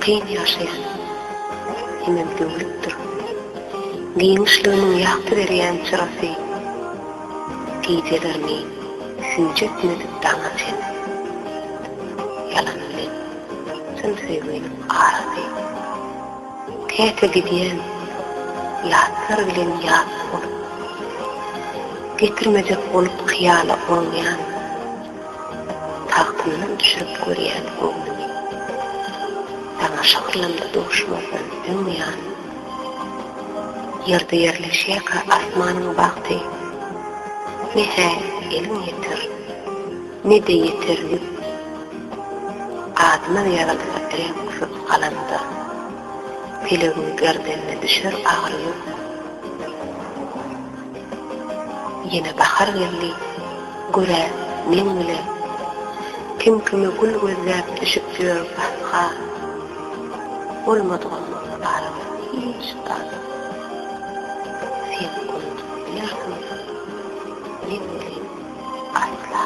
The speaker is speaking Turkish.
kyn ýaşaýan, hemem döwletdir. Giňişliginiň ýagty berýän çyrasy, gijelerini süýjek edip daňa sen. Yalan bilen, sen sevgini arady. Käte gidýän, ýatlar bilen ýat bolup, getirmejek bolup hyýala olmaýan, tahtyndan düşürüp görýän öňüni. Daňa şakırlamda doşmadan öňýän, yerde yerleşýär asmanyň bagty. Nehe elin yetir, ne de yetirli. Adıma yaradıla renk küp kalanda. Pelagin gerdenine düşer ağrıyor. Yine bahar geldi, göre, men bile. Kim kimi gül gözlep düşüp diyor bahka. Olmadığımı arama hiç tadım. Sen kundu bilirsin. Ne bileyim, asla.